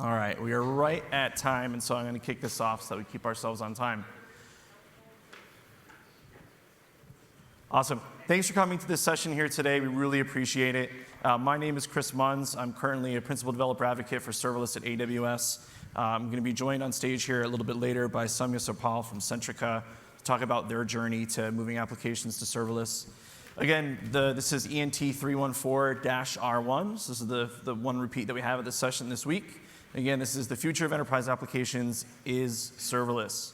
All right, we are right at time, and so I'm going to kick this off so that we keep ourselves on time. Awesome. Thanks for coming to this session here today. We really appreciate it. My name is Chris Munns. I'm currently a Principal Developer Advocate for Serverless at AWS. I'm going to be joined on stage here a little bit later by Samya Sopal from Centrica to talk about their journey to moving applications to serverless. Again, this is ENT314-R1. So this is the one repeat that we have at this session this week. Again, this is the future of enterprise applications is serverless.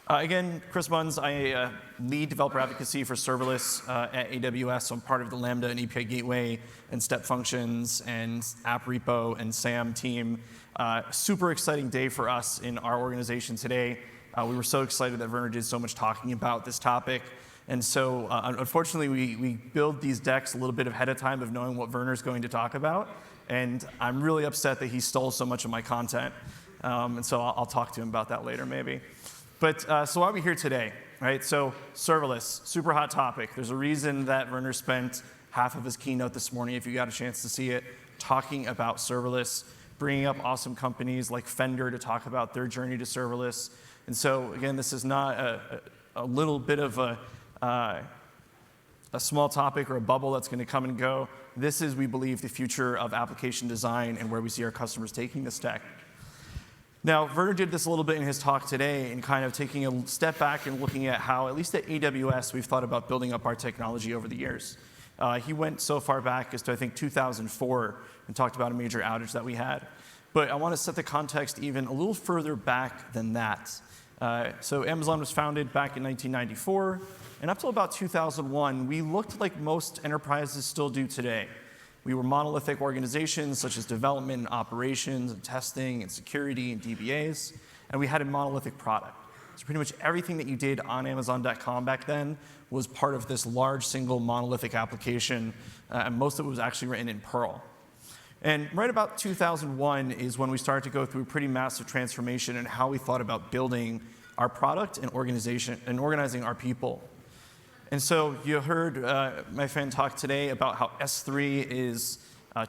Again, Chris Munns, I lead developer advocacy for serverless at AWS. So I'm part of the Lambda and API Gateway and Step Functions and App Repo and SAM team. Super exciting day for us in our organization today. We were so excited that Werner did so much talking about this topic. And so, unfortunately, we build these decks a little bit ahead of time of knowing what Werner's going to talk about. And I'm really upset that he stole so much of my content. And so I'll talk to him about that later, maybe. But so why are we here today, right? So serverless, super hot topic. There's a reason that Werner spent half of his keynote this morning, if you got a chance to see it, talking about serverless, bringing up awesome companies like Fender to talk about their journey to serverless. And so, again, this is not a little bit of a small topic or a bubble that's going to come and go. This is, we believe, the future of application design and where we see our customers taking this tech. Now, Werner did this a little bit in his talk today in kind of taking a step back and looking at how, at least at AWS, we've thought about building up our technology over the years. He went so far back as to, I think, 2004 and talked about a major outage that we had. But I want to set the context even a little further back than that. So Amazon was founded back in 1994. And up till about 2001, we looked like most enterprises still do today. We were monolithic organizations such as development, and operations, and testing, and security, and DBAs. And we had a monolithic product. So pretty much everything that you did on Amazon.com back then was part of this large single monolithic application. And most of it was actually written in Perl. And right about 2001 is when we started to go through a pretty massive transformation in how we thought about building our product and organization and organizing our people. And so you heard my friend talk today about how S3 is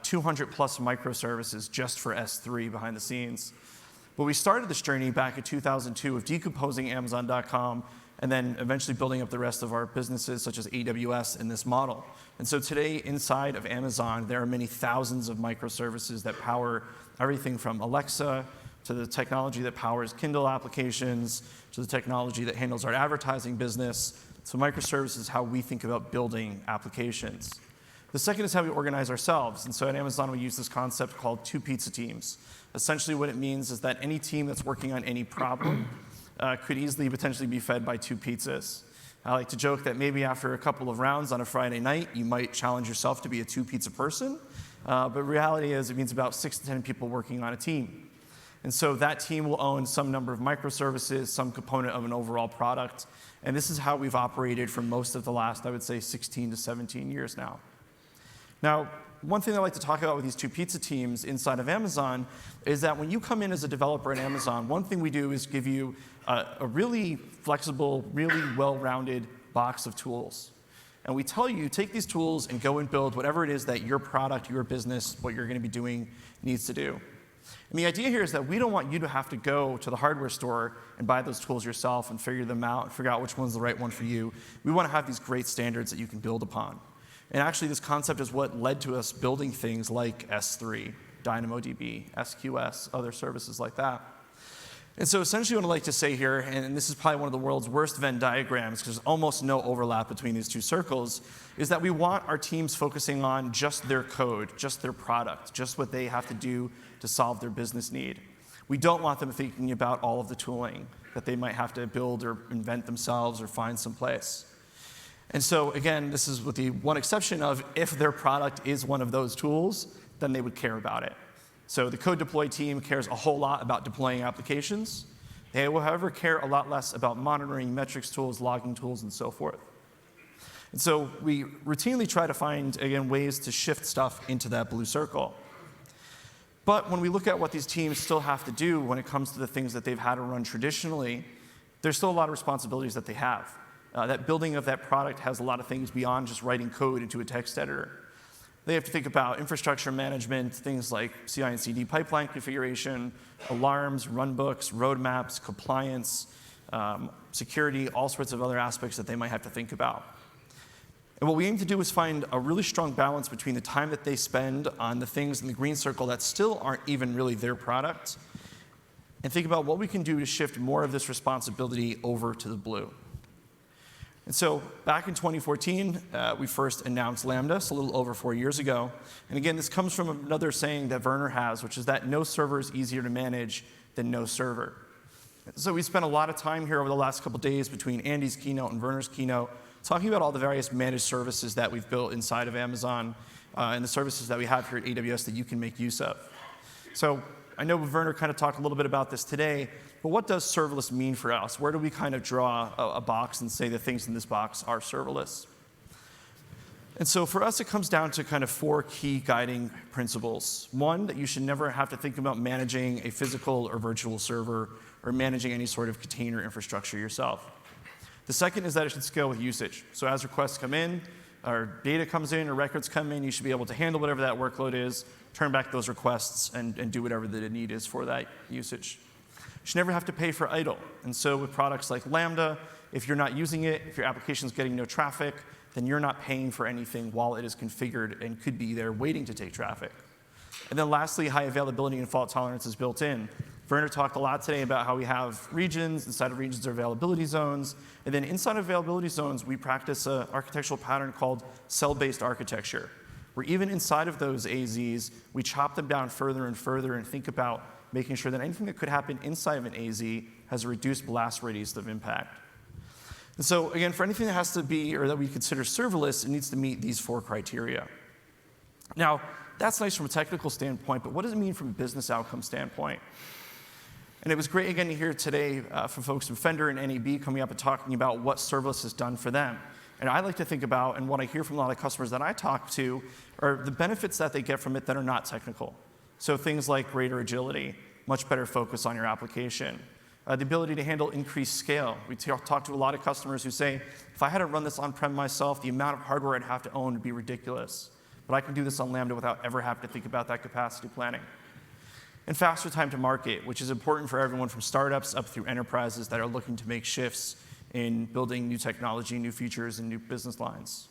200 plus microservices just for S3 behind the scenes. But we started this journey back in 2002 of decomposing Amazon.com and then eventually building up the rest of our businesses such as AWS in this model. And so today inside of Amazon, there are many thousands of microservices that power everything from Alexa to the technology that powers Kindle applications to the technology that handles our advertising business. So microservices is how we think about building applications. The second is how we organize ourselves. And so at Amazon, we use this concept called two pizza teams. Essentially what it means is that any team that's working on any problem could easily potentially be fed by two pizzas. I like to joke that maybe after a couple of rounds on a Friday night, you might challenge yourself to be a two pizza person. But reality is it means about 6 to 10 people working on a team. And so that team will own some number of microservices, some component of an overall product. And this is how we've operated for most of the last, I would say, 16 to 17 years now. Now, one thing I like to talk about with these two pizza teams inside of Amazon is that when you come in as a developer at Amazon, one thing we do is give you a really flexible, really well-rounded box of tools. And we tell you, take these tools and go and build whatever it is that your product, your business, what you're going to be doing needs to do. And the idea here is that we don't want you to have to go to the hardware store and buy those tools yourself and figure them out and figure out which one's the right one for you. We want to have these great standards that you can build upon. And actually, this concept is what led to us building things like S3, DynamoDB, SQS, other services like that. And so essentially what I'd like to say here, and this is probably one of the world's worst Venn diagrams because there's almost no overlap between these two circles, is that we want our teams focusing on just their code, just their product, just what they have to do to solve their business need. We don't want them thinking about all of the tooling that they might have to build or invent themselves or find someplace. And so again, this is with the one exception of if their product is one of those tools, then they would care about it. So the code deploy team cares a whole lot about deploying applications. They will, however, care a lot less about monitoring metrics tools, logging tools, and so forth. And so we routinely try to find, again, ways to shift stuff into that blue circle. But when we look at what these teams still have to do when it comes to the things that they've had to run traditionally, there's still a lot of responsibilities that they have. That building of that product has a lot of things beyond just writing code into a text editor. They have to think about infrastructure management, things like CI and CD pipeline configuration, alarms, runbooks, roadmaps, compliance, security, all sorts of other aspects that they might have to think about. And what we aim to do is find a really strong balance between the time that they spend on the things in the green circle that still aren't even really their product, and think about what we can do to shift more of this responsibility over to the blue. And so back in 2014, we first announced Lambda, so a little over 4 years ago. And again, this comes from another saying that Werner has, which is that no server is easier to manage than no server. So we spent a lot of time here over the last couple days between Andy's keynote and Werner's keynote talking about all the various managed services that we've built inside of Amazon and the services that we have here at AWS that you can make use of. So I know Werner kind of talked a little bit about this today, but what does serverless mean for us? Where do we kind of draw a box and say the things in this box are serverless? And so for us, it comes down to kind of 4 key guiding principles. One, that you should never have to think about managing a physical or virtual server or managing any sort of container infrastructure yourself. The second is that it should scale with usage. So as requests come in, or data comes in, or records come in, you should be able to handle whatever that workload is, turn back those requests, and do whatever the need is for that usage. You should never have to pay for idle. And so with products like Lambda, if you're not using it, if your application's getting no traffic, then you're not paying for anything while it is configured and could be there waiting to take traffic. And then lastly, high availability and fault tolerance is built in. Werner talked a lot today about how we have regions. Inside of regions are availability zones. And then inside of availability zones, we practice an architectural pattern called cell-based architecture, where even inside of those AZs, we chop them down further and further and think about making sure that anything that could happen inside of an AZ has a reduced blast radius of impact. And so again, for anything that has to be, or that we consider serverless, it needs to meet these 4 criteria. Now, that's nice from a technical standpoint, but what does it mean from a business outcome standpoint? And it was great, again, to hear today from folks from Fender and NAB coming up and talking about what serverless has done for them. And I like to think about, and what I hear from a lot of customers that I talk to, are the benefits that they get from it that are not technical. So things like greater agility, much better focus on your application, the ability to handle increased scale. We talk to a lot of customers who say, if I had to run this on-prem myself, the amount of hardware I'd have to own would be ridiculous. But I can do this on Lambda without ever having to think about that capacity planning. And faster time to market, which is important for everyone from startups up through enterprises that are looking to make shifts in building new technology, new features, and new business lines.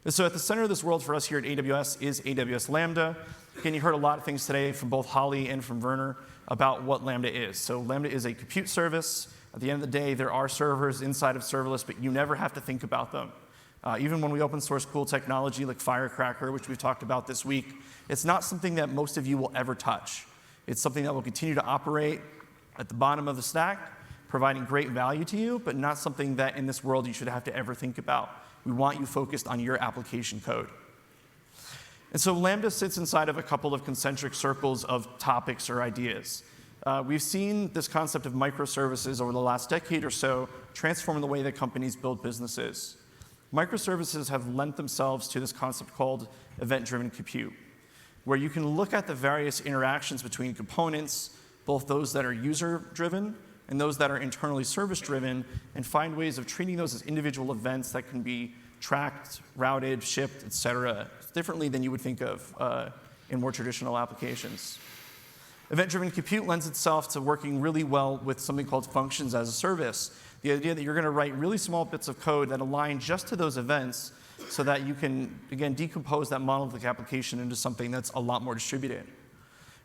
And so at the center of this world for us here at AWS is AWS Lambda. Again, you heard a lot of things today from both Holly and from Werner about what Lambda is. So Lambda is a compute service. At the end of the day, there are servers inside of serverless, but you never have to think about them. Even when we open source cool technology like Firecracker, which we've talked about this week, it's not something that most of you will ever touch. It's something that will continue to operate at the bottom of the stack, providing great value to you, but not something that in this world you should have to ever think about. We want you focused on your application code. And so Lambda sits inside of a couple of concentric circles of topics or ideas. We've seen this concept of microservices over the last decade or so transform the way that companies build businesses. Microservices have lent themselves to this concept called event-driven compute, where you can look at the various interactions between components, both those that are user-driven and those that are internally service-driven, and find ways of treating those as individual events that can be tracked, routed, shipped, et cetera, differently than you would think of in more traditional applications. Event-driven compute lends itself to working really well with something called functions as a service. The idea that you're going to write really small bits of code that align just to those events so that you can, again, decompose that monolithic application into something that's a lot more distributed.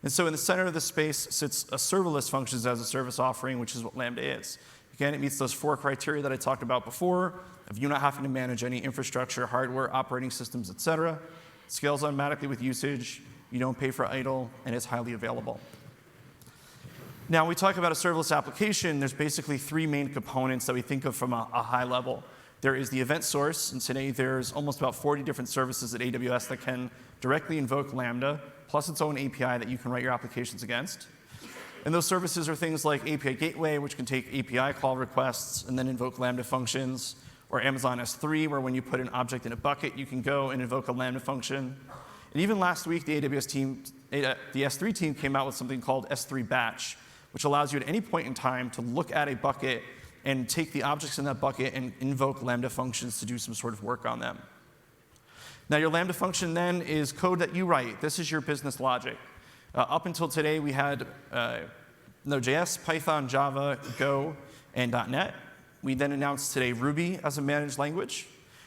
And so in the center of the space sits a serverless functions as a service offering, which is what Lambda is. Again, it meets those 4 criteria that I talked about before, of you not having to manage any infrastructure, hardware, operating systems, et cetera. It scales automatically with usage, you don't pay for idle, and it's highly available. Now, when we talk about a serverless application, there's basically 3 main components that we think of from a high level. There is the event source, and today there's almost about 40 different services at AWS that can directly invoke Lambda, plus its own API that you can write your applications against. And those services are things like API Gateway, which can take API call requests and then invoke Lambda functions, or Amazon S3, where when you put an object in a bucket, you can go and invoke a Lambda function. And even last week, the S3 team came out with something called S3 Batch, which allows you at any point in time to look at a bucket and take the objects in that bucket and invoke Lambda functions to do some sort of work on them. Now, your Lambda function then is code that you write. This is your business logic. Up until today, we had Node.js, Python, Java, Go, and .NET. We then announced today Ruby as a managed language.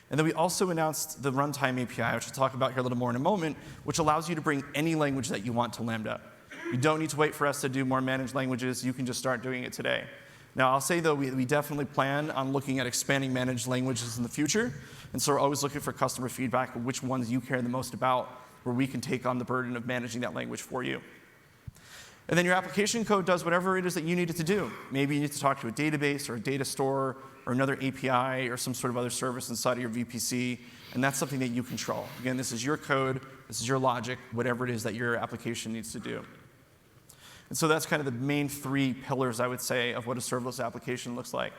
And then we also announced the runtime API, which I'll talk about here a little more in a moment, which allows you to bring any language that you want to Lambda. You don't need to wait for us to do more managed languages. You can just start doing it today. Now, I'll say, though, we definitely plan on looking at expanding managed languages in the future. And so we're always looking for customer feedback of which ones you care the most about, where we can take on the burden of managing that language for you. And then your application code does whatever it is that you need it to do. Maybe you need to talk to a database or a data store or another API or some sort of other service inside of your VPC, and that's something that you control. Again, this is your code, this is your logic, whatever it is that your application needs to do. And so that's kind of the main three pillars, I would say, of what a serverless application looks like.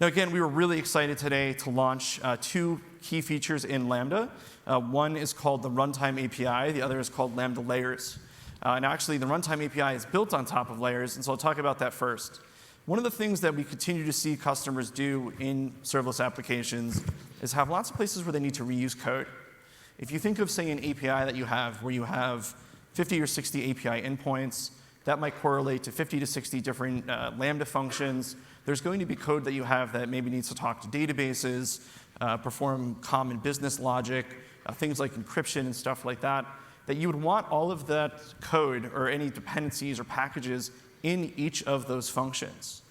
Now, again, we were really excited today to launch two key features in Lambda. One is called the runtime API. The other is called Lambda layers. And actually, the runtime API is built on top of layers, and so I'll talk about that first. One of the things that we continue to see customers do in serverless applications is have lots of places where they need to reuse code. If you think of, say, an API that you have where you have 50 or 60 API endpoints, that might correlate to 50 to 60 different Lambda functions. There's going to be code that you have that maybe needs to talk to databases, perform common business logic, things like encryption and stuff like that, that you would want all of that code or any dependencies or packages in each of those functions.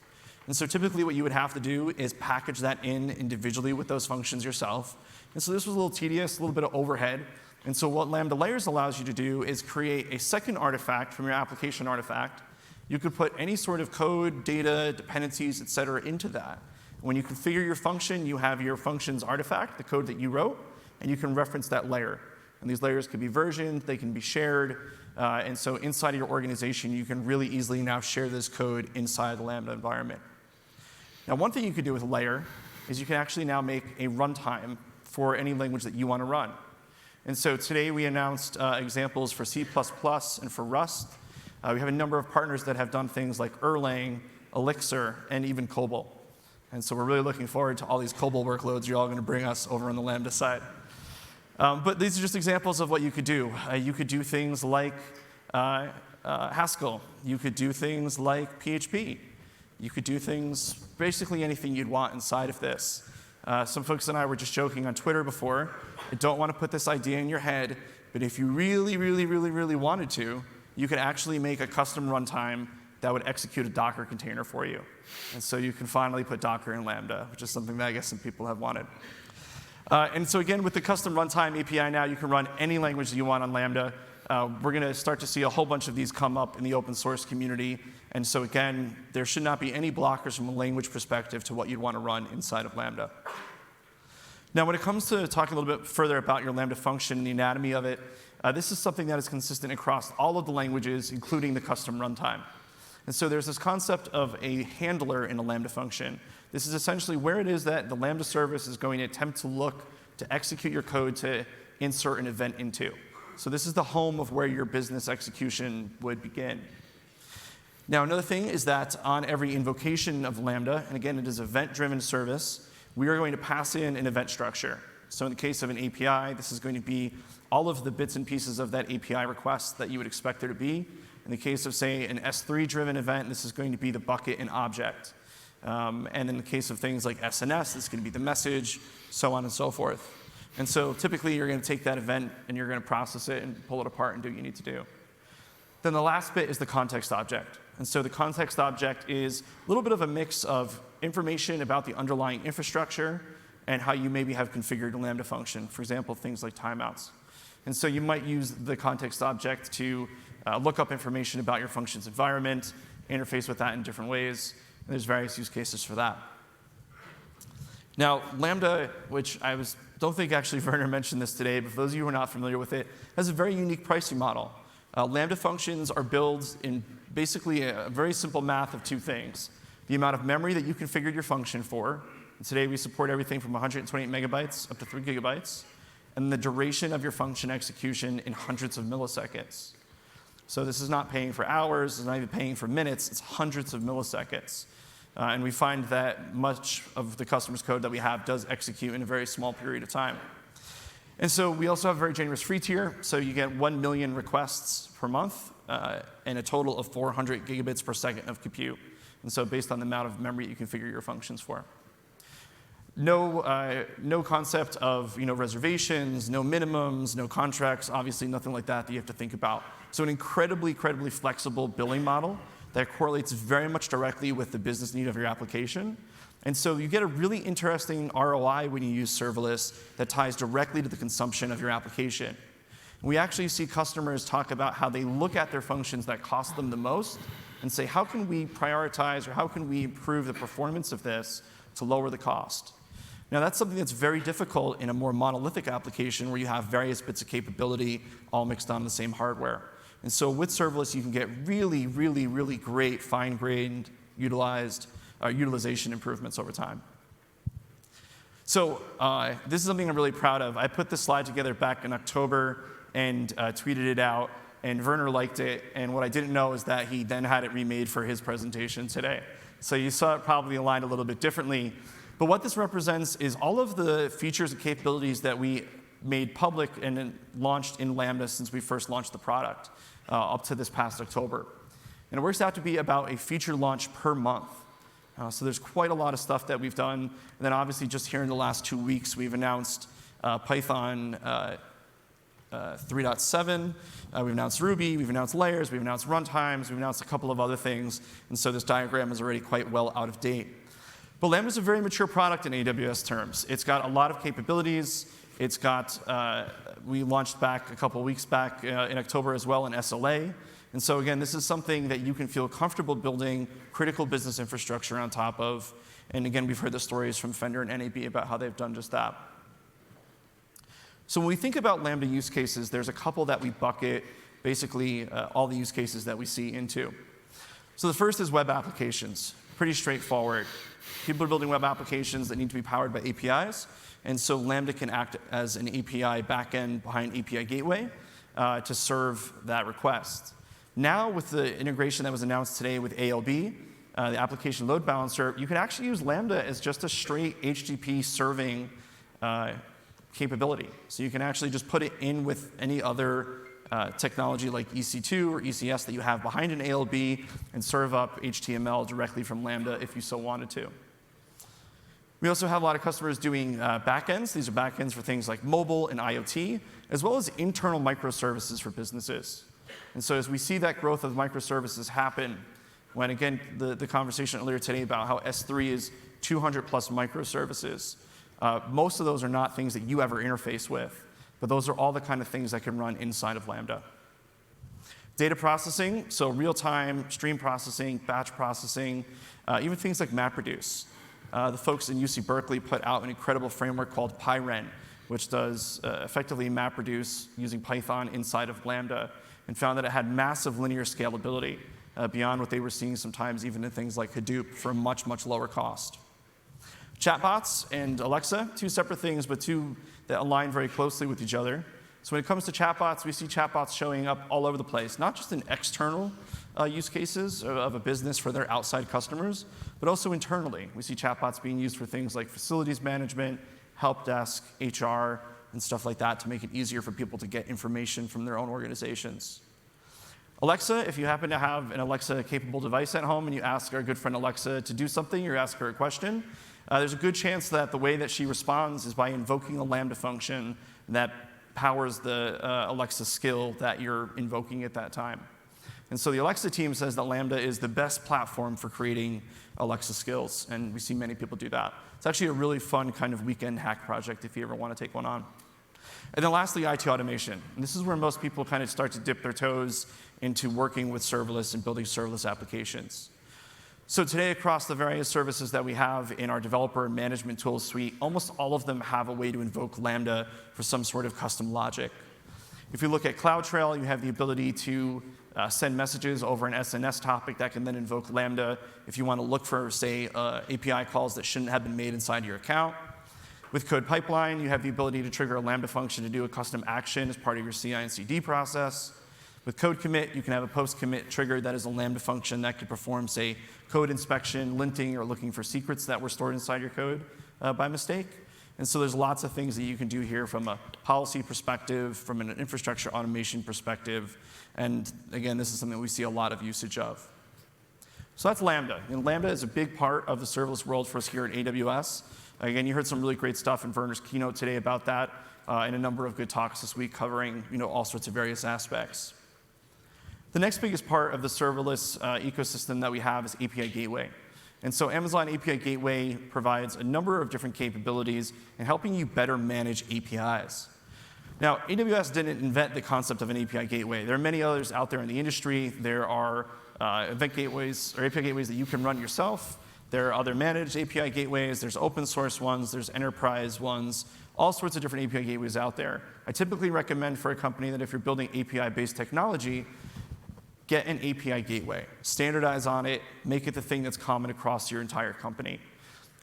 And so typically what you would have to do is package that in individually with those functions yourself. And so this was a little tedious, a little bit of overhead. And so what Lambda Layers allows you to do is create a second artifact from your application artifact. You could put any sort of code, data, dependencies, et cetera, into that. When you configure your function, you have your function's artifact, the code that you wrote, and you can reference that layer. And these layers could be versioned, they can be shared, and so inside of your organization, you can really easily now share this code inside the Lambda environment. Now, one thing you could do with a layer is you can actually now make a runtime for any language that you want to run. And so today we announced examples for C++ and for Rust. We have a number of partners that have done things like Erlang, Elixir, and even COBOL. And so we're really looking forward to all these COBOL workloads you're all going to bring us over on the Lambda side. But these are just examples of what you could do. You could do things like Haskell. You could do things like PHP. You could do things, basically anything you'd want inside of this. Some folks and I were just joking on Twitter before. I don't want to put this idea in your head, but if you really, really, really, really wanted to, you could actually make a custom runtime that would execute a Docker container for you. And so you can finally put Docker in Lambda, which is something that I guess some people have wanted. And so again, with the custom runtime API now, you can run any language that you want on Lambda. We're going to start to see a whole bunch of these come up in the open source community. And so again, there should not be any blockers from a language perspective to what you'd want to run inside of Lambda. Now, when it comes to talking a little bit further about your Lambda function and the anatomy of it, this is something that is consistent across all of the languages, including the custom runtime. And so there's this concept of a handler in a Lambda function. This is essentially where it is that the Lambda service is going to attempt to look to execute your code to insert an event into. So this is the home of where your business execution would begin. Now, another thing is that on every invocation of Lambda, and again, it is event-driven service, we are going to pass in an event structure. So in the case of an API, this is going to be all of the bits and pieces of that API request that you would expect there to be. In the case of, say, an S3-driven event, this is going to be the bucket and object. And in the case of things like SNS, it's going to be the message, so on and so forth. And so typically, you're going to take that event, and you're going to process it and pull it apart and do what you need to do. Then the last bit is the context object. And so the context object is a little bit of a mix of information about the underlying infrastructure and how you maybe have configured a Lambda function, for example, things like timeouts. And so you might use the context object to look up information about your function's environment, interface with that in different ways, and there's various use cases for that. Now, Lambda, which don't think actually Werner mentioned this today, but for those of you who are not familiar with it, has a very unique pricing model. Lambda functions are built in basically a very simple math of two things. The amount of memory that you configured your function for, and today we support everything from 128 megabytes up to 3 gigabytes, and the duration of your function execution in hundreds of milliseconds. So this is not paying for hours, it's not even paying for minutes, it's hundreds of milliseconds. And we find that much of the customer's code that we have does execute in a very small period of time. And so we also have a very generous free tier. So you get 1 million requests per month and a total of 400 gigabits per second of compute. And so based on the amount of memory you configure your functions for. No concept of reservations, no minimums, no contracts, obviously nothing like that you have to think about. So an incredibly flexible billing model that correlates very much directly with the business need of your application. And so you get a really interesting ROI when you use serverless that ties directly to the consumption of your application. We actually see customers talk about how they look at their functions that cost them the most and say, how can we prioritize or how can we improve the performance of this to lower the cost? Now, that's something that's very difficult in a more monolithic application where you have various bits of capability all mixed on the same hardware. And so with serverless, you can get really great fine-grained utilization improvements over time. So this is something I'm really proud of. I put this slide together back in October and tweeted it out, and Werner liked it. And what I didn't know is that he then had it remade for his presentation today. So you saw it probably aligned a little bit differently. But what this represents is all of the features and capabilities that we made public and launched in Lambda since we first launched the product up to this past October. And it works out to be about a feature launch per month. So there's quite a lot of stuff that we've done. And then obviously just here in the last 2 weeks, we've announced Python 3.7, we've announced Ruby, we've announced layers, we've announced runtimes, we've announced a couple of other things. And so this diagram is already quite well out of date. But Lambda is a very mature product in AWS terms. It's got a lot of capabilities. It's got, we launched back a couple weeks back in October as well in SLA. And so again, this is something that you can feel comfortable building critical business infrastructure on top of. And again, we've heard the stories from Fender and NAB about how they've done just that. So when we think about Lambda use cases, there's a couple that we bucket basically all the use cases that we see into. So the first is web applications. Pretty straightforward. People are building web applications that need to be powered by APIs. And so Lambda can act as an API backend behind API gateway to serve that request. Now, with the integration that was announced today with ALB, the application load balancer, you can actually use Lambda as just a straight HTTP serving capability. So you can actually just put it in with any other technology like EC2 or ECS that you have behind an ALB and serve up HTML directly from Lambda if you so wanted to. We also have a lot of customers doing backends. These are backends for things like mobile and IoT, as well as internal microservices for businesses. And so as we see that growth of microservices happen, when again, the conversation earlier today about how S3 is 200 plus microservices, most of those are not things that you ever interface with, but those are all the kind of things that can run inside of Lambda. Data processing, so real-time stream processing, batch processing, even things like MapReduce. The folks in UC Berkeley put out an incredible framework called Pyren, which does effectively MapReduce using Python inside of Lambda, and found that it had massive linear scalability beyond what they were seeing sometimes even in things like Hadoop for a much lower cost. Chatbots and Alexa, two separate things, but two that align very closely with each other. So when it comes to chatbots, we see chatbots showing up all over the place, not just in external use cases of a business for their outside customers, but also internally. We see chatbots being used for things like facilities management, help desk, HR, and stuff like that to make it easier for people to get information from their own organizations. Alexa, if you happen to have an Alexa-capable device at home and you ask our good friend Alexa to do something, or ask her a question, there's a good chance that the way that she responds is by invoking a Lambda function that powers the Alexa skill that you're invoking at that time. And so the Alexa team says that Lambda is the best platform for creating Alexa skills, and we see many people do that. It's actually a really fun kind of weekend hack project if you ever want to take one on. And then lastly, IT automation. And this is where most people kind of start to dip their toes into working with serverless and building serverless applications. So today, across the various services that we have in our developer and management tools suite, almost all of them have a way to invoke Lambda for some sort of custom logic. If you look at CloudTrail, you have the ability to send messages over an SNS topic that can then invoke Lambda if you want to look for, say, API calls that shouldn't have been made inside your account. With Code Pipeline, you have the ability to trigger a Lambda function to do a custom action as part of your CI and CD process. With Code Commit, you can have a post-commit trigger that is a Lambda function that could perform, say, code inspection, linting, or looking for secrets that were stored inside your code by mistake. And so there's lots of things that you can do here from a policy perspective, from an infrastructure automation perspective. And again, this is something that we see a lot of usage of. So that's Lambda. And Lambda is a big part of the serverless world for us here at AWS. Again, you heard some really great stuff in Werner's keynote today about that, and a number of good talks this week covering all sorts of various aspects. The next biggest part of the serverless ecosystem that we have is API Gateway. And so Amazon API Gateway provides a number of different capabilities in helping you better manage APIs. Now, AWS didn't invent the concept of an API gateway. There are many others out there in the industry. There are event gateways or API gateways that you can run yourself. There are other managed API gateways. There's open source ones. There's enterprise ones. All sorts of different API gateways out there. I typically recommend for a company that if you're building API-based technology, get an API gateway. Standardize on it. Make it the thing that's common across your entire company.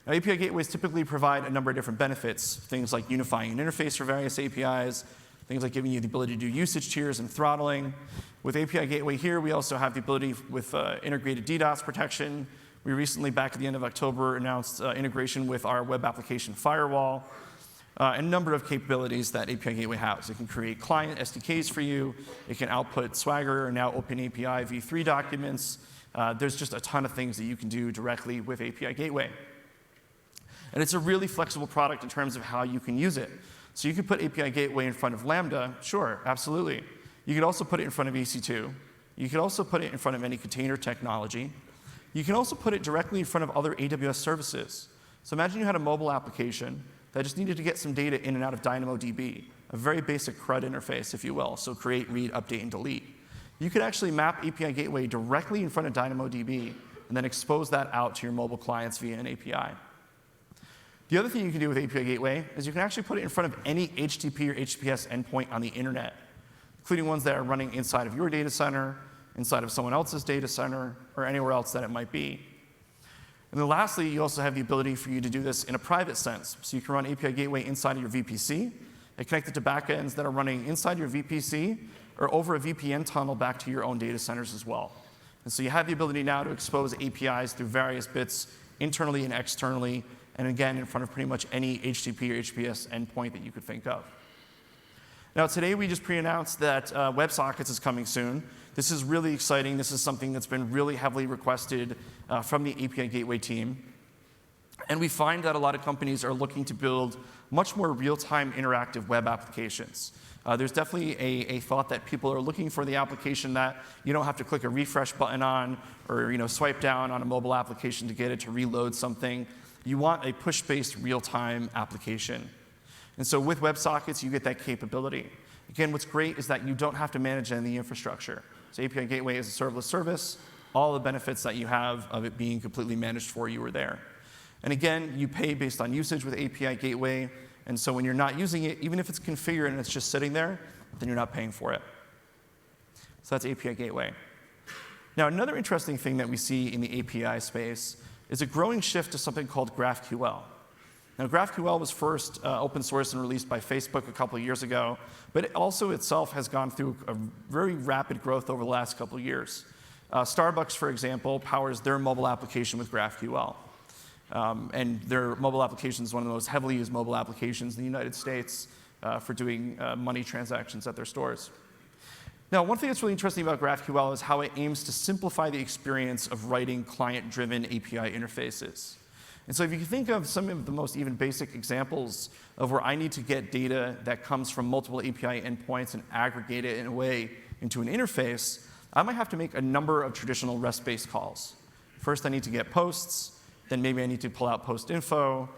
Now, API gateways typically provide a number of different benefits, things like unifying an interface for various APIs, things like giving you the ability to do usage tiers and throttling. With API Gateway here, we also have the ability with integrated DDoS protection. We recently, back at the end of October, announced integration with our web application firewall, and a number of capabilities that API Gateway has. It can create client SDKs for you. It can output Swagger or now OpenAPI v3 documents. There's just a ton of things that you can do directly with API Gateway. And it's a really flexible product in terms of how you can use it. So you could put API Gateway in front of Lambda, sure, absolutely. You could also put it in front of EC2. You could also put it in front of any container technology. You can also put it directly in front of other AWS services. So imagine you had a mobile application that just needed to get some data in and out of DynamoDB, a very basic CRUD interface, if you will, so create, read, update, and delete. You could actually map API Gateway directly in front of DynamoDB and then expose that out to your mobile clients via an API. The other thing you can do with API Gateway is you can actually put it in front of any HTTP or HTTPS endpoint on the internet, including ones that are running inside of your data center, inside of someone else's data center, or anywhere else that it might be. And then lastly, you also have the ability for you to do this in a private sense. So you can run API Gateway inside of your VPC and connect it to backends that are running inside your VPC or over a VPN tunnel back to your own data centers as well. And so you have the ability now to expose APIs through various bits internally and externally, and again, in front of pretty much any HTTP or HTTPS endpoint that you could think of. Now, today we just pre-announced that WebSockets is coming soon. This is really exciting. This is something that's been really heavily requested from the API Gateway team. And we find that a lot of companies are looking to build much more real-time interactive web applications. There's definitely a thought that people are looking for the application that you don't have to click a refresh button on or swipe down on a mobile application to get it to reload something. You want a push-based real-time application. And so with WebSockets, you get that capability. Again, what's great is that you don't have to manage any of the infrastructure. So API Gateway is a serverless service. All the benefits that you have of it being completely managed for you are there. And again, you pay based on usage with API Gateway. And so when you're not using it, even if it's configured and it's just sitting there, then you're not paying for it. So that's API Gateway. Now, another interesting thing that we see in the API space is a growing shift to something called GraphQL. Now, GraphQL was first open source and released by Facebook a couple of years ago, but it also itself has gone through a very rapid growth over the last couple of years. Starbucks, for example, powers their mobile application with GraphQL. And their mobile application is one of the most heavily used mobile applications in the United States for doing money transactions at their stores. Now, one thing that's really interesting about GraphQL is how it aims to simplify the experience of writing client-driven API interfaces. And so if you can think of some of the most even basic examples of where I need to get data that comes from multiple API endpoints and aggregate it in a way into an interface, I might have to make a number of traditional REST-based calls. First, I need to get posts. Then maybe I need to pull out post info,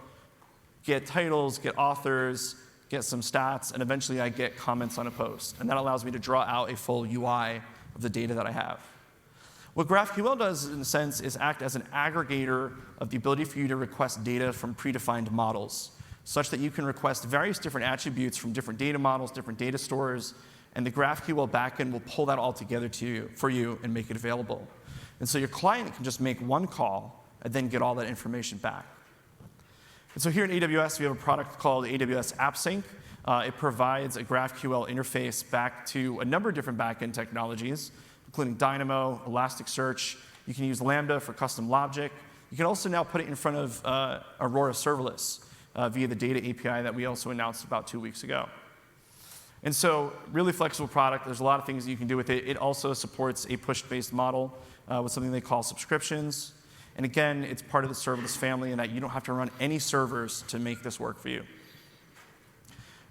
get titles, get authors, get some stats, and eventually I get comments on a post. And that allows me to draw out a full UI of the data that I have. What GraphQL does, in a sense, is act as an aggregator of the ability for you to request data from predefined models, such that you can request various different attributes from different data models, different data stores, and the GraphQL backend will pull that all together for you and make it available. And so your client can just make one call and then get all that information back. And so here at AWS, we have a product called AWS AppSync. It provides a GraphQL interface back to a number of different backend technologies, including Dynamo, Elasticsearch. You can use Lambda for custom logic. You can also now put it in front of Aurora Serverless. via the data API that we also announced about 2 weeks ago. And so really flexible product. There's a lot of things you can do with it. It also supports a push-based model with something they call subscriptions. And again, it's part of the serverless family in that you don't have to run any servers to make this work for you.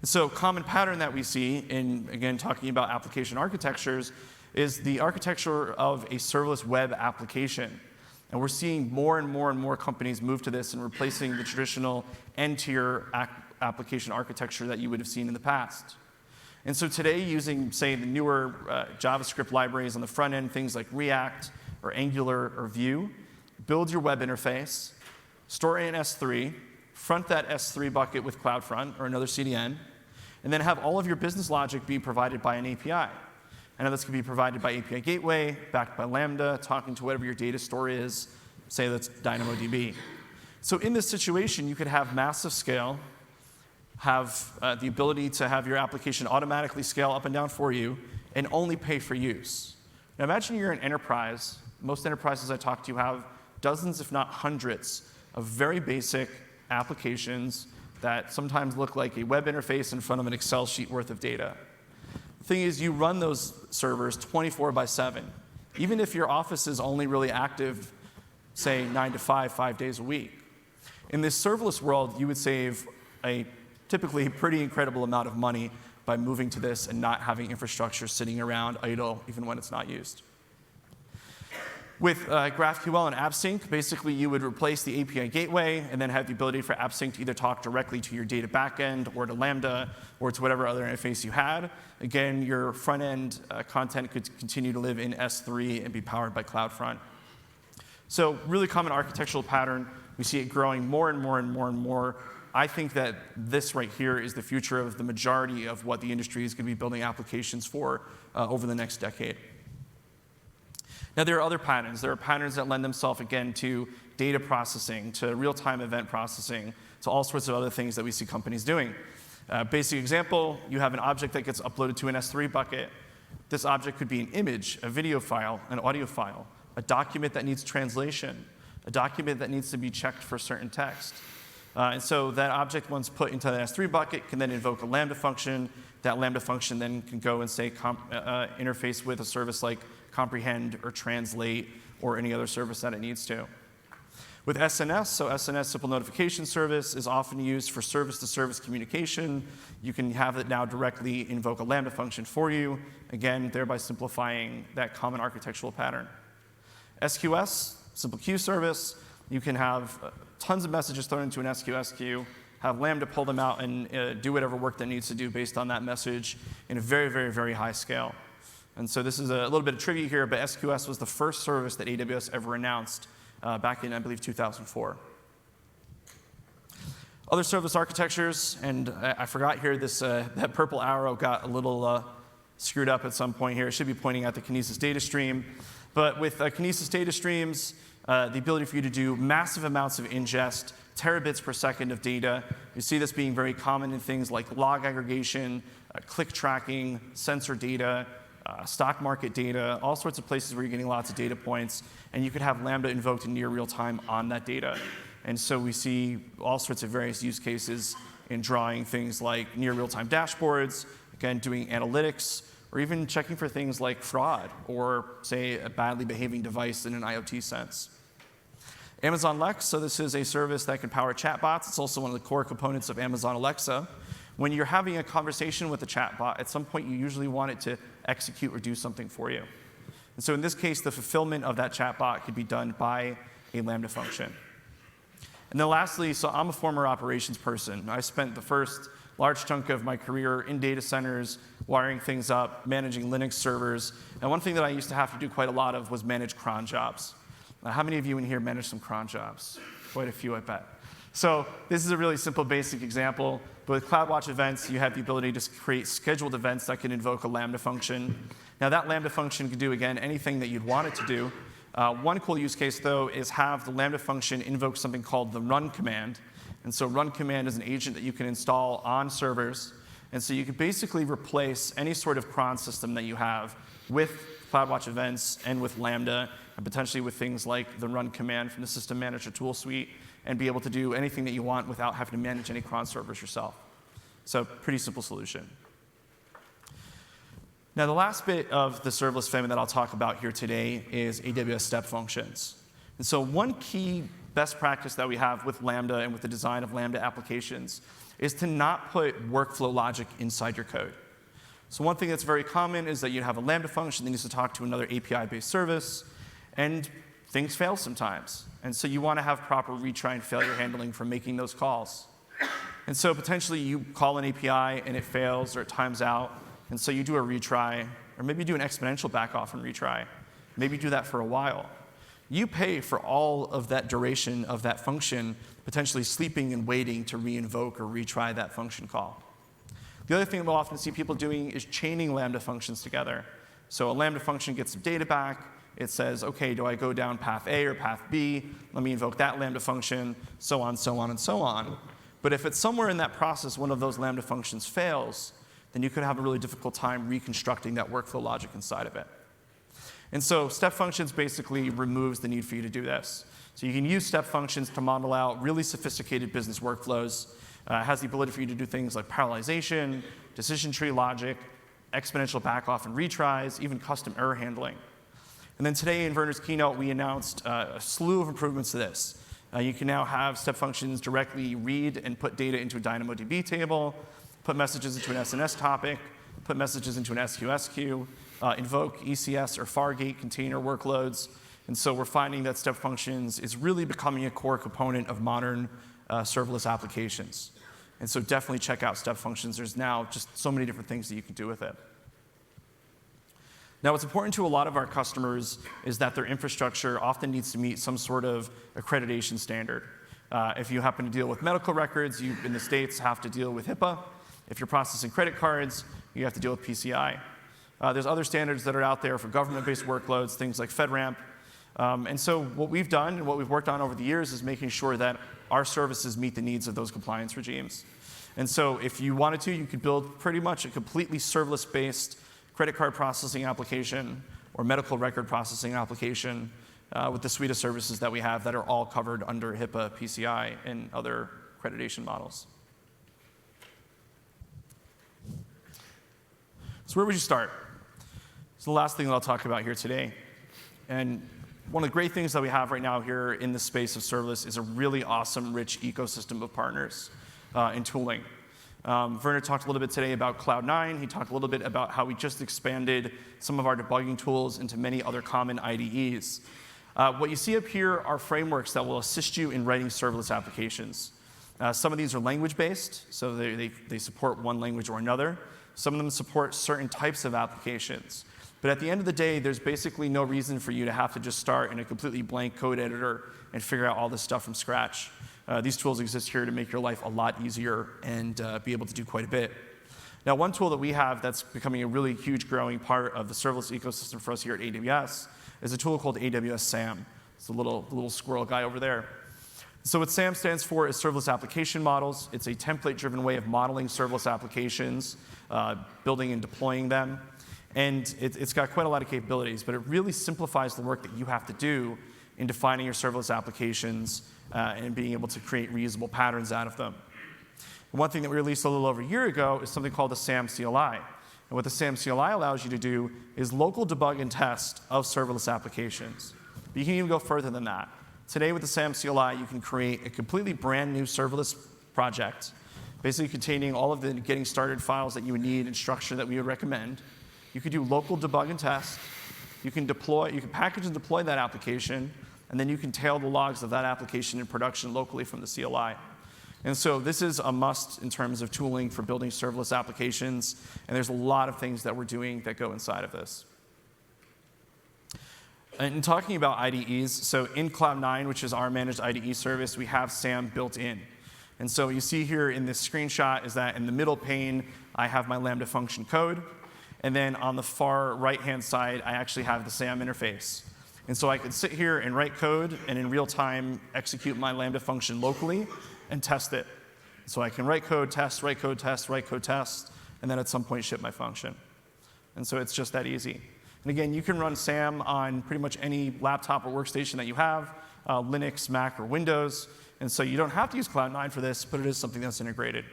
And so common pattern that we see in, again, talking about application architectures is the architecture of a serverless web application. And we're seeing more and more and more companies move to this and replacing the traditional N-tier application architecture that you would have seen in the past. And so today, using, say, the newer JavaScript libraries on the front end, things like React or Angular or Vue, build your web interface, store it in S3, front that S3 bucket with CloudFront or another CDN, and then have all of your business logic be provided by an API. I know this can be provided by API Gateway, backed by Lambda, talking to whatever your data store is, say that's DynamoDB. So in this situation, you could have massive scale, have the ability to have your application automatically scale up and down for you, and only pay for use. Now imagine you're an enterprise. Most enterprises I talk to have dozens, if not hundreds, of very basic applications that sometimes look like a web interface in front of an Excel sheet worth of data. The thing is, you run those servers 24/7. Even if your office is only really active, say, 9 to 5, 5 days a week. In this serverless world, you would save a typically pretty incredible amount of money by moving to this and not having infrastructure sitting around idle even when it's not used. With GraphQL and AppSync, basically you would replace the API gateway and then have the ability for AppSync to either talk directly to your data backend or to Lambda or to whatever other interface you had. Again, your front-end content could continue to live in S3 and be powered by CloudFront. So really common architectural pattern. We see it growing more and more and more and more. I think that this right here is the future of the majority of what the industry is going to be building applications for over the next decade. Now, there are other patterns. There are patterns that lend themselves, again, to data processing, to real-time event processing, to all sorts of other things that we see companies doing. Basic example, you have an object that gets uploaded to an S3 bucket. This object could be an image, a video file, an audio file, a document that needs translation, a document that needs to be checked for certain text. And so that object, once put into the S3 bucket, can then invoke a Lambda function. That Lambda function then can go and, say, interface with a service like Comprehend or Translate or any other service that it needs to. With SNS, so SNS, Simple Notification Service, is often used for service-to-service communication. You can have it now directly invoke a Lambda function for you, again, thereby simplifying that common architectural pattern. SQS, Simple Queue Service, you can have tons of messages thrown into an SQS queue, have Lambda pull them out and do whatever work that needs to do based on that message in a very, very, very high scale. And so this is a little bit of trivia here, but SQS was the first service that AWS ever announced back in, I believe, 2004. Other service architectures, and I forgot here, that purple arrow got a little screwed up at some point here. It should be pointing at the Kinesis data stream. But with Kinesis data streams, the ability for you to do massive amounts of ingest, terabits per second of data. You see this being very common in things like log aggregation, click tracking, sensor data, stock market data, all sorts of places where you're getting lots of data points, and you could have Lambda invoked in near real time on that data. And so we see all sorts of various use cases in drawing things like near real time dashboards, again, doing analytics, or even checking for things like fraud or, say, a badly behaving device in an IoT sense. Amazon Lex, so this is a service that can power chatbots. It's also one of the core components of Amazon Alexa. When you're having a conversation with a chatbot, at some point you usually want it to execute or do something for you. And so in this case, the fulfillment of that chatbot could be done by a Lambda function. And then lastly, so I'm a former operations person. I spent the first large chunk of my career in data centers, wiring things up, managing Linux servers. And one thing that I used to have to do quite a lot of was manage cron jobs. Now, how many of you in here manage some cron jobs? Quite a few, I bet. So this is a really simple, basic example. But with CloudWatch events, you have the ability to create scheduled events that can invoke a Lambda function. Now, that Lambda function can do, again, anything that you'd want it to do. One cool use case, though, is have the Lambda function invoke something called the run command. And so run command is an agent that you can install on servers. And so you could basically replace any sort of cron system that you have with CloudWatch events and with Lambda, and potentially with things like the run command from the System Manager tool suite. and be able to do anything that you want without having to manage any cron servers yourself. So pretty simple solution. Now, the last bit of the serverless family that I'll talk about here today is AWS Step Functions. And so one key best practice that we have with Lambda and with the design of Lambda applications is to not put workflow logic inside your code. So one thing that's very common is that you have a Lambda function that needs to talk to another API-based service, and things fail sometimes. And so you want to have proper retry and failure handling for making those calls. And so potentially you call an API and it fails or it times out, and so you do a retry, or maybe you do an exponential backoff and retry. Maybe do that for a while. You pay for all of that duration of that function, potentially sleeping and waiting to reinvoke or retry that function call. The other thing we'll often see people doing is chaining Lambda functions together. So a Lambda function gets some data back. It says, OK, do I go down path A or path B? Let me invoke that Lambda function, so on, so on, and so on. But if it's somewhere in that process one of those Lambda functions fails, then you could have a really difficult time reconstructing that workflow logic inside of it. And so Step Functions basically removes the need for you to do this. So you can use Step Functions to model out really sophisticated business workflows. It has the ability for you to do things like parallelization, decision tree logic, exponential backoff and retries, even custom error handling. And then today in Werner's keynote, we announced a slew of improvements to this. You can now have Step Functions directly read and put data into a DynamoDB table, put messages into an SNS topic, put messages into an SQS queue, invoke ECS or Fargate container workloads. And so we're finding that Step Functions is really becoming a core component of modern serverless applications. And so definitely check out Step Functions. There's now just so many different things that you can do with it. Now, what's important to a lot of our customers is that their infrastructure often needs to meet some sort of accreditation standard. If you happen to deal with medical records, you in the States have to deal with HIPAA. If you're processing credit cards, you have to deal with PCI. There's other standards that are out there for government-based workloads, things like FedRAMP. And so what we've done and what we've worked on over the years is making sure that our services meet the needs of those compliance regimes. And so if you wanted to, you could build pretty much a completely serverless-based credit card processing application or medical record processing application with the suite of services that we have that are all covered under HIPAA, PCI, and other accreditation models. So where would you start? It's the last thing that I'll talk about here today. And one of the great things that we have right now here in the space of serverless is a really awesome, rich ecosystem of partners in tooling. Werner talked a little bit today about Cloud9. He talked a little bit about how we just expanded some of our debugging tools into many other common IDEs. What you see up here are frameworks that will assist you in writing serverless applications. Some of these are language-based, so they support one language or another. Some of them support certain types of applications. But at the end of the day, there's basically no reason for you to have to just start in a completely blank code editor and figure out all this stuff from scratch. These tools exist here to make your life a lot easier and be able to do quite a bit. Now, one tool that we have that's becoming a really huge growing part of the serverless ecosystem for us here at AWS is a tool called AWS SAM. It's the little squirrel guy over there. So what SAM stands for is Serverless Application Models. It's a template-driven way of modeling serverless applications, building and deploying them. And it's got quite a lot of capabilities, but it really simplifies the work that you have to do in defining your serverless applications and being able to create reusable patterns out of them. One thing that we released a little over a year ago is something called the SAM CLI. And what the SAM CLI allows you to do is local debug and test of serverless applications. But you can even go further than that. Today with the SAM CLI, you can create a completely brand new serverless project, basically containing all of the getting started files that you would need and structure that we would recommend. You could do local debug and test. You can package and deploy that application, and then you can tail the logs of that application in production locally from the CLI. And so this is a must in terms of tooling for building serverless applications, and there's a lot of things that we're doing that go inside of this. And in talking about IDEs, so in Cloud9, which is our managed IDE service, we have SAM built in. And so what you see here in this screenshot is that in the middle pane, I have my Lambda function code. And then on the far right-hand side, I actually have the SAM interface. And so I could sit here and write code and in real time execute my Lambda function locally and test it. So I can write code, test, write code, test, write code, test, and then at some point ship my function. And so it's just that easy. And again, you can run SAM on pretty much any laptop or workstation that you have. Linux, Mac, or Windows. And so you don't have to use Cloud9 for this, but it is something that's integrated.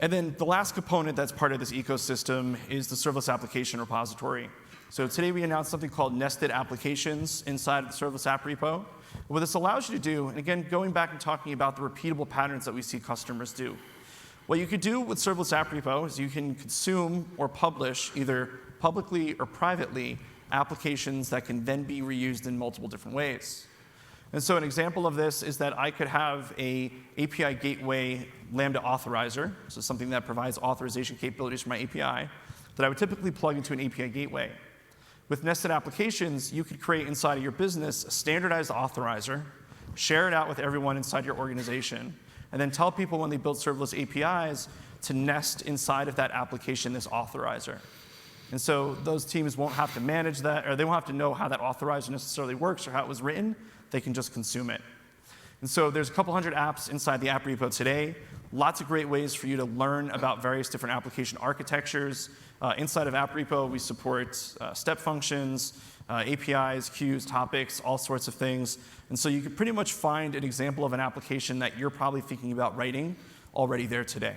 And then the last component that's part of this ecosystem is the serverless application repository. So today we announced something called nested applications inside of the serverless app repo. What this allows you to do, and again, going back and talking about the repeatable patterns that we see customers do. What you could do with serverless app repo is you can consume or publish either publicly or privately applications that can then be reused in multiple different ways. And so an example of this is that I could have a API gateway Lambda authorizer, so something that provides authorization capabilities for my API, that I would typically plug into an API gateway. With nested applications, you could create inside of your business a standardized authorizer, share it out with everyone inside your organization, and then tell people when they build serverless APIs to nest inside of that application this authorizer. And so those teams won't have to manage that, or they won't have to know how that authorizer necessarily works or how it was written. They can just consume it. And so there's a couple hundred apps inside the app repo today. Lots of great ways for you to learn about various different application architectures. Inside of app repo, we support step functions, APIs, queues, topics, all sorts of things. And so you can pretty much find an example of an application that you're probably thinking about writing already there today.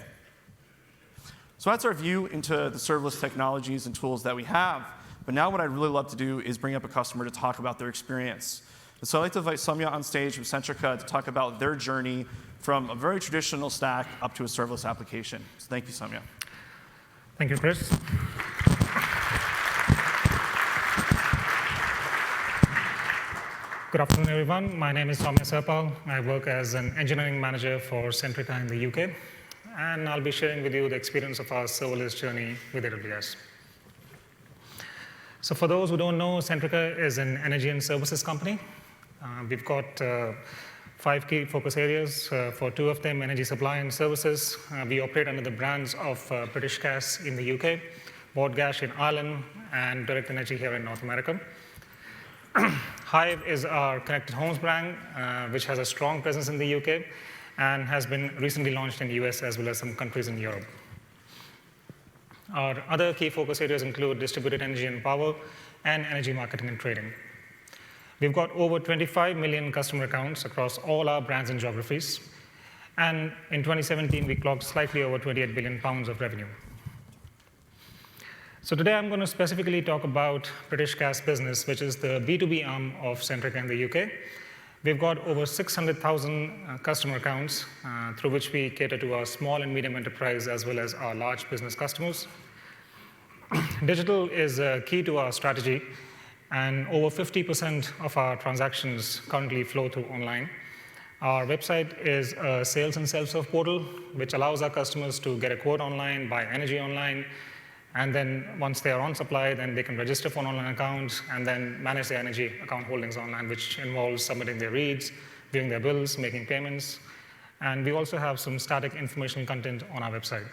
So that's our view into the serverless technologies and tools that we have. But now what I'd really love to do is bring up a customer to talk about their experience. And so I'd like to invite Soumya on stage from Centrica to talk about their journey from a very traditional stack up to a serverless application. So thank you, Soumya. Thank you, Chris. Good afternoon, everyone. My name is Soumya Serpal. I work as an engineering manager for Centrica in the UK. And I'll be sharing with you the experience of our serverless journey with AWS. So for those who don't know, Centrica is an energy and services company. We've got 5 key focus areas. For 2 of them, energy supply and services. We operate under the brands of British Gas in the UK, Bord Gas in Ireland, and Direct Energy here in North America. Hive is our connected homes brand, which has a strong presence in the UK and has been recently launched in the US as well as some countries in Europe. Our other key focus areas include distributed energy and power and energy marketing and trading. We've got over 25 million customer accounts across all our brands and geographies. And in 2017, we clocked slightly over 28 billion pounds of revenue. So today, I'm going to specifically talk about British Gas Business, which is the B2B arm of Centrica in the UK. We've got over 600,000 customer accounts through which we cater to our small and medium enterprise as well as our large business customers. Digital is key to our strategy, and over 50% of our transactions currently flow through online. Our website is a sales and self-serve portal, which allows our customers to get a quote online, buy energy online, and then once they are on supply, then they can register for an online account and then manage their energy account holdings online, which involves submitting their reads, viewing their bills, making payments. And we also have some static informational content on our website.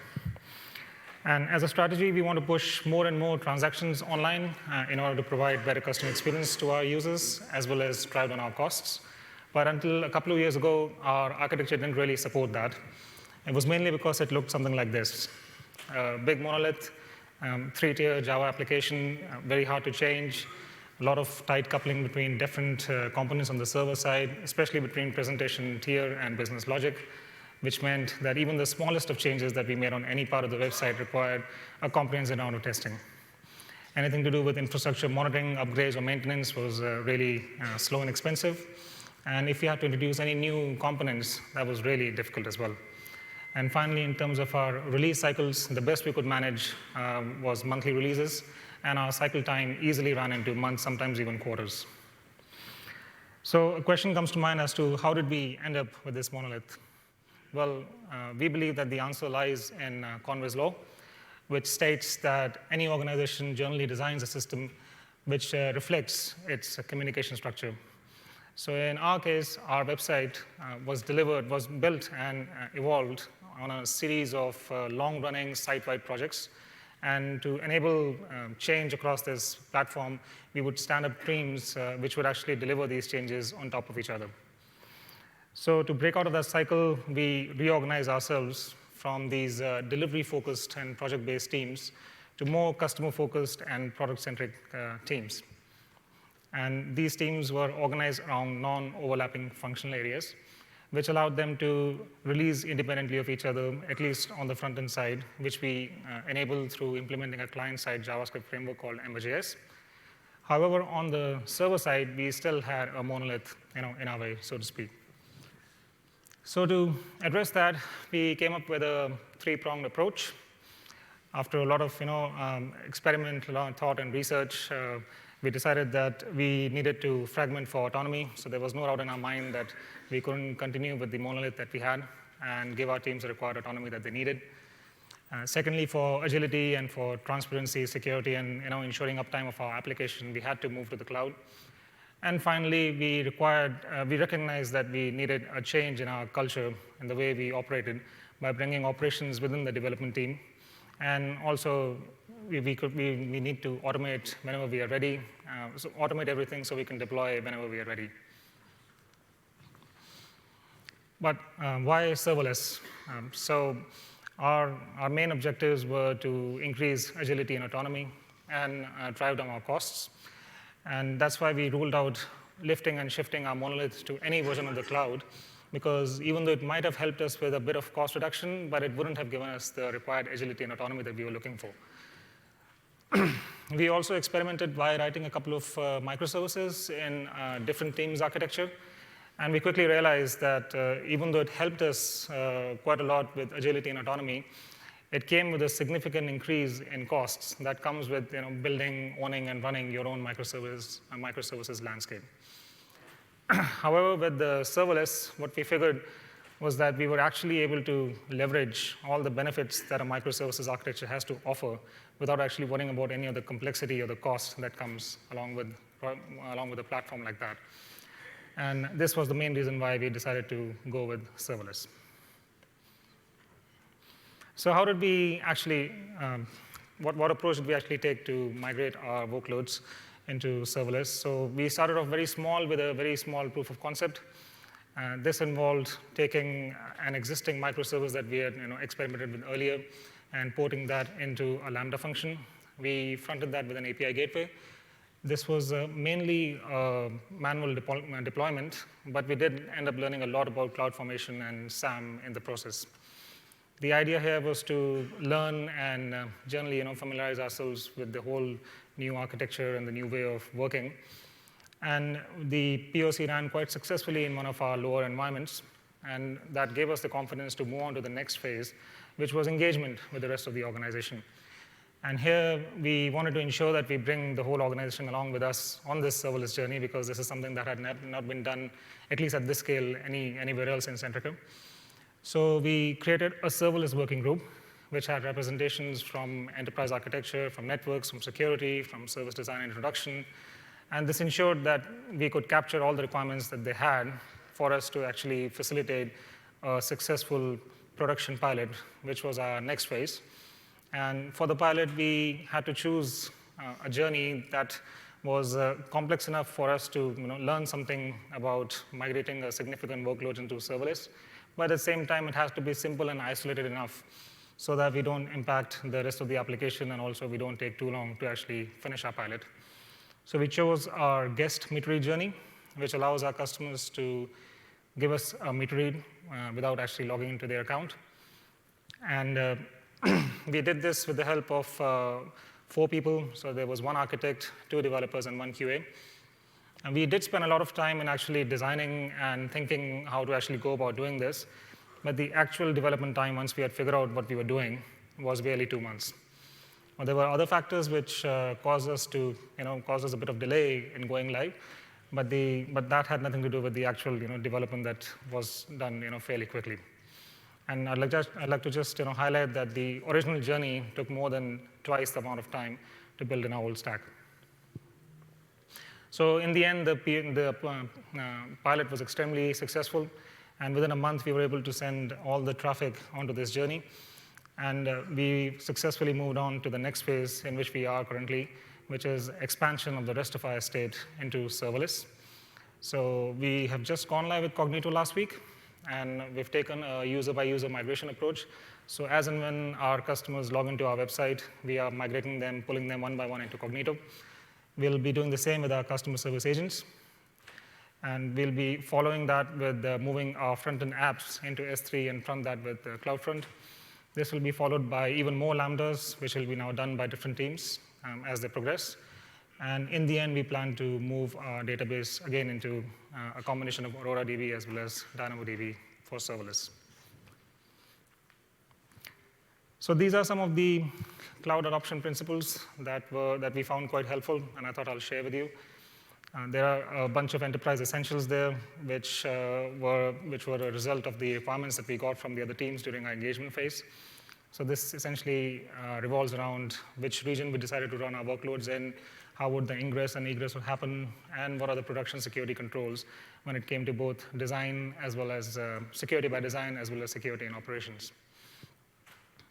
And as a strategy, we want to push more and more transactions online in order to provide better customer experience to our users, as well as drive down our costs. But until a couple of years ago, our architecture didn't really support that. It was mainly because it looked something like this. A big monolith, 3-tier Java application, very hard to change, a lot of tight coupling between different components on the server side, especially between presentation tier and business logic, which meant that even the smallest of changes that we made on any part of the website required a comprehensive round of testing. Anything to do with infrastructure monitoring, upgrades, or maintenance was really slow and expensive. And if we had to introduce any new components, that was really difficult as well. And finally, in terms of our release cycles, the best we could manage was monthly releases, and our cycle time easily ran into months, sometimes even quarters. So a question comes to mind as to how did we end up with this monolith? Well, we believe that the answer lies in Conway's law, which states that any organization generally designs a system which reflects its communication structure. So in our case, our website was built and evolved on a series of long-running site-wide projects. And to enable change across this platform, we would stand up teams which would actually deliver these changes on top of each other. So to break out of that cycle, we reorganized ourselves from these delivery-focused and project-based teams to more customer-focused and product-centric teams. And these teams were organized around non-overlapping functional areas, which allowed them to release independently of each other, at least on the front-end side, which we enabled through implementing a client-side JavaScript framework called Ember.js. However, on the server side, we still had a monolith in our way, so to speak. So to address that, we came up with a three-pronged approach. After a lot of experiment, a lot of thought and research, we decided that we needed to fragment for autonomy. So there was no doubt in our mind that we couldn't continue with the monolith that we had and give our teams the required autonomy that they needed. Secondly, for agility and for transparency, security, and ensuring uptime of our application, we had to move to the cloud. And finally, we recognized that we needed a change in our culture and the way we operated by bringing operations within the development team. And also, we need to automate whenever we are ready, so automate everything so we can deploy whenever we are ready. But why serverless? So our main objectives were to increase agility and autonomy and drive down our costs. And that's why we ruled out lifting and shifting our monolith to any version of the cloud, because even though it might have helped us with a bit of cost reduction, but it wouldn't have given us the required agility and autonomy that we were looking for. We also experimented by writing a couple of microservices in different teams architecture. And we quickly realized that even though it helped us quite a lot with agility and autonomy, it came with a significant increase in costs that comes with building, owning, and running your own microservices landscape. However, with the serverless, what we figured was that we were actually able to leverage all the benefits that a microservices architecture has to offer without actually worrying about any of the complexity or the cost that comes along with a platform like that. And this was the main reason why we decided to go with serverless. So how did we actually, what approach did we actually take to migrate our workloads into serverless? So we started off very small with a very small proof of concept. This involved taking an existing microservice that we had experimented with earlier and porting that into a Lambda function. We fronted that with an API gateway. This was mainly a manual deployment, but we did end up learning a lot about CloudFormation and SAM in the process. The idea here was to learn and generally familiarize ourselves with the whole new architecture and the new way of working. And the POC ran quite successfully in one of our lower environments, and that gave us the confidence to move on to the next phase, which was engagement with the rest of the organization. And here, we wanted to ensure that we bring the whole organization along with us on this serverless journey, because this is something that had not been done, at least at this scale, anywhere else in Centrica. So we created a serverless working group, which had representations from enterprise architecture, from networks, from security, from service design and introduction. And this ensured that we could capture all the requirements that they had for us to actually facilitate a successful production pilot, which was our next phase. And for the pilot, we had to choose a journey that was complex enough for us to learn something about migrating a significant workload into serverless. But at the same time, it has to be simple and isolated enough so that we don't impact the rest of the application, and also we don't take too long to actually finish our pilot. So we chose our guest meter read journey, which allows our customers to give us a meter read without actually logging into their account. And we did this with the help of 4 people. So there was 1 architect, 2 developers, and 1 QA. And we did spend a lot of time in actually designing and thinking how to actually go about doing this. But the actual development time, once we had figured out what we were doing, was barely 2 months. Well, there were other factors which caused us a bit of delay in going live. But that had nothing to do with the actual development that was done fairly quickly. And I'd like to just highlight that the original journey took more than twice the amount of time to build in our old stack. So in the end, the pilot was extremely successful. And within a month, we were able to send all the traffic onto this journey. And we successfully moved on to the next phase in which we are currently, which is expansion of the rest of our estate into serverless. So we have just gone live with Cognito last week. And we've taken a user-by-user migration approach. So as and when our customers log into our website, we are migrating them, pulling them one by one into Cognito. We'll be doing the same with our customer service agents. And we'll be following that with moving our front-end apps into S3 and from that with CloudFront. This will be followed by even more Lambdas, which will be now done by different teams as they progress. And in the end, we plan to move our database again into a combination of Aurora DB as well as DynamoDB for serverless. So these are some of the cloud adoption principles that we found quite helpful, and I thought I'll share with you. There are a bunch of enterprise essentials there, which were a result of the requirements that we got from the other teams during our engagement phase. So this essentially revolves around which region we decided to run our workloads in, how would the ingress and egress would happen, and what are the production security controls when it came to both design as well as security by design as well as security in operations.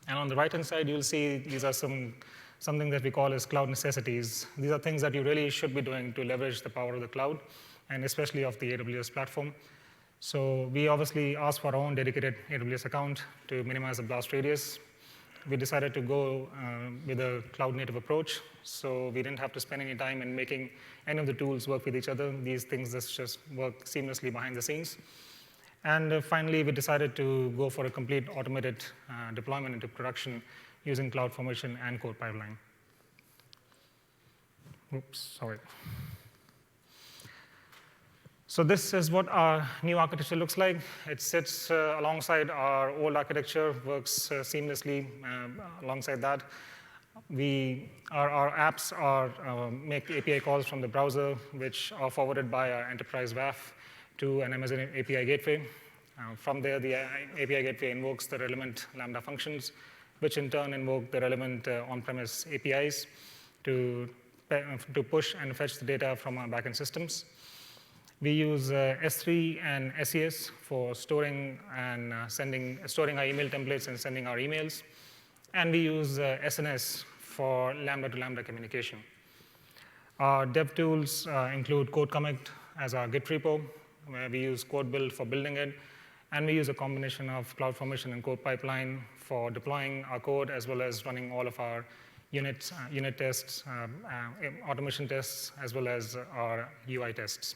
And on the right-hand side, you'll see these are something that we call as cloud necessities. These are things that you really should be doing to leverage the power of the cloud, and especially of the AWS platform. So we obviously asked for our own dedicated AWS account to minimize the blast radius. We decided to go with a cloud-native approach, so we didn't have to spend any time in making any of the tools work with each other. These things just work seamlessly behind the scenes. And finally, we decided to go for a complete automated deployment into production using CloudFormation and code pipeline. Oops, sorry. So this is what our new architecture looks like. It sits alongside our old architecture, works seamlessly alongside that. Our apps make API calls from the browser, which are forwarded by our enterprise WAF to an Amazon API gateway. From there, the API gateway invokes the relevant Lambda functions, which in turn invoke the relevant on-premise APIs to push and fetch the data from our backend systems. We use S3 and SES for storing our email templates and sending our emails. And we use SNS for Lambda-to-Lambda communication. Our dev tools include Code Commit as our Git repo, where we use Code Build for building it. And we use a combination of CloudFormation and code pipeline for deploying our code, as well as running all of our unit tests, automation tests, as well as our UI tests.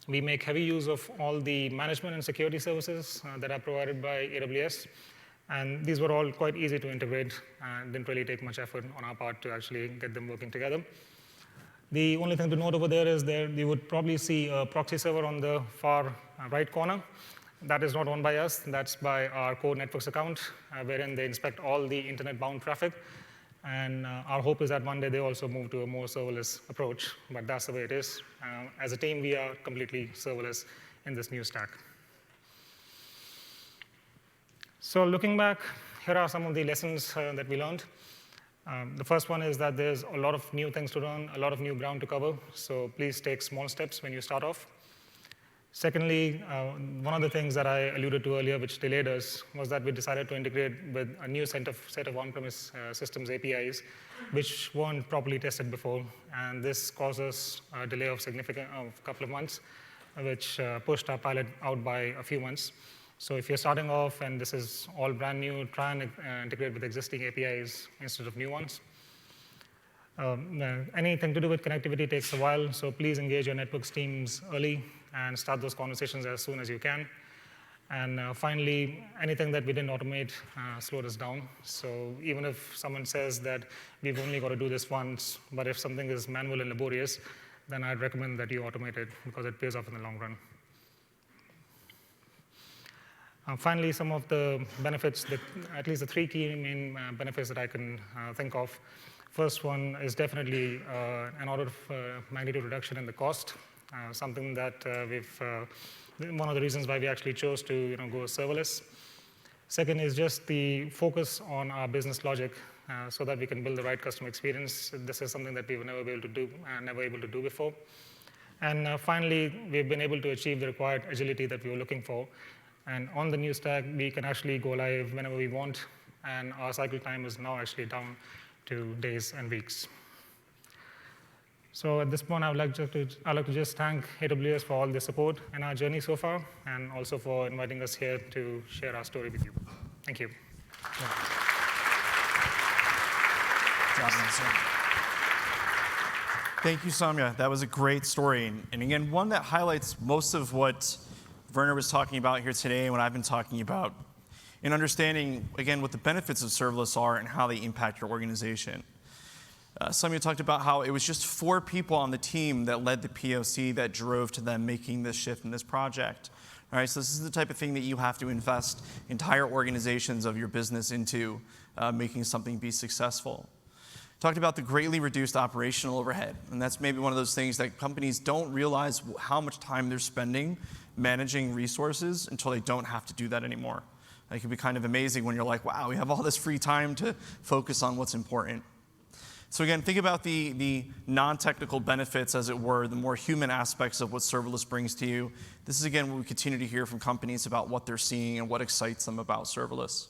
We make heavy use of all the management and security services that are provided by AWS. And these were all quite easy to integrate. Didn't really take much effort on our part to actually get them working together. The only thing to note over there is that you would probably see a proxy server on the far right corner. That is not owned by us. That's by our core networks account, wherein they inspect all the internet-bound traffic. And our hope is that one day they also move to a more serverless approach, but that's the way it is. As a team, we are completely serverless in this new stack. So looking back, here are some of the lessons that we learned. The first one is that there's a lot of new things to learn, a lot of new ground to cover, so please take small steps when you start off. Secondly, one of the things that I alluded to earlier, which delayed us, was that we decided to integrate with a new set of on-premise systems APIs, which weren't properly tested before. And this caused us a delay of a couple of months, which pushed our pilot out by a few months. So if you're starting off and this is all brand new, try and integrate with existing APIs instead of new ones. Anything to do with connectivity takes a while, so please engage your networks teams early and start those conversations as soon as you can. And finally, anything that we didn't automate slowed us down. So even if someone says that we've only got to do this once, but if something is manual and laborious, then I'd recommend that you automate it because it pays off in the long run. Finally, some of the benefits, at least the three key main benefits that I can think of. First one is definitely an order of magnitude reduction in the cost, something that one of the reasons why we actually chose to go serverless. Second is just the focus on our business logic so that we can build the right customer experience. This is something that we were never able to do before. And finally, we've been able to achieve the required agility that we were looking for. And on the new stack, we can actually go live whenever we want, and our cycle time is now actually down to days and weeks. So at this point, I'd like to just thank AWS for all the support in our journey so far, and also for inviting us here to share our story with you. Thank you. Good job, Thank you, Samya. That was a great story. And again, one that highlights most of what Werner was talking about here today and what I've been talking about in understanding, again, what the benefits of serverless are and how they impact your organization. Samya talked about how it was just 4 people on the team that led the POC that drove to them making this shift in this project. All right, so this is the type of thing that you have to invest entire organizations of your business into making something be successful. Talked about the greatly reduced operational overhead, and that's maybe one of those things that companies don't realize how much time they're spending managing resources until they don't have to do that anymore. It can be kind of amazing when you're like, wow, we have all this free time to focus on what's important. So again, think about the non-technical benefits, as it were, the more human aspects of what serverless brings to you. This is, again, where we continue to hear from companies about what they're seeing and what excites them about serverless.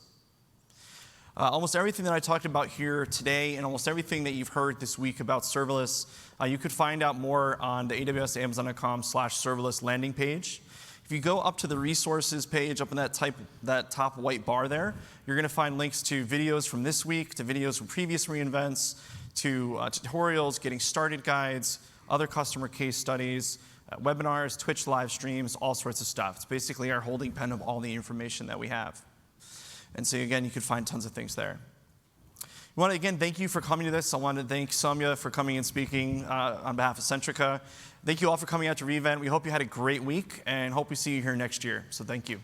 Almost everything that I talked about here today and almost everything that you've heard this week about serverless, you could find out more on the AWSamazon.com/serverless landing page. If you go up to the resources page up in that top white bar there, you're going to find links to videos from this week, to videos from previous reInvents, to tutorials, getting started guides, other customer case studies, webinars, Twitch live streams, all sorts of stuff. It's basically our holding pen of all the information that we have. And so again, you can find tons of things there. I want to again thank you for coming to this. I want to thank Samya for coming and speaking on behalf of Centrica. Thank you all for coming out to reInvent. We hope you had a great week and hope we see you here next year. So thank you.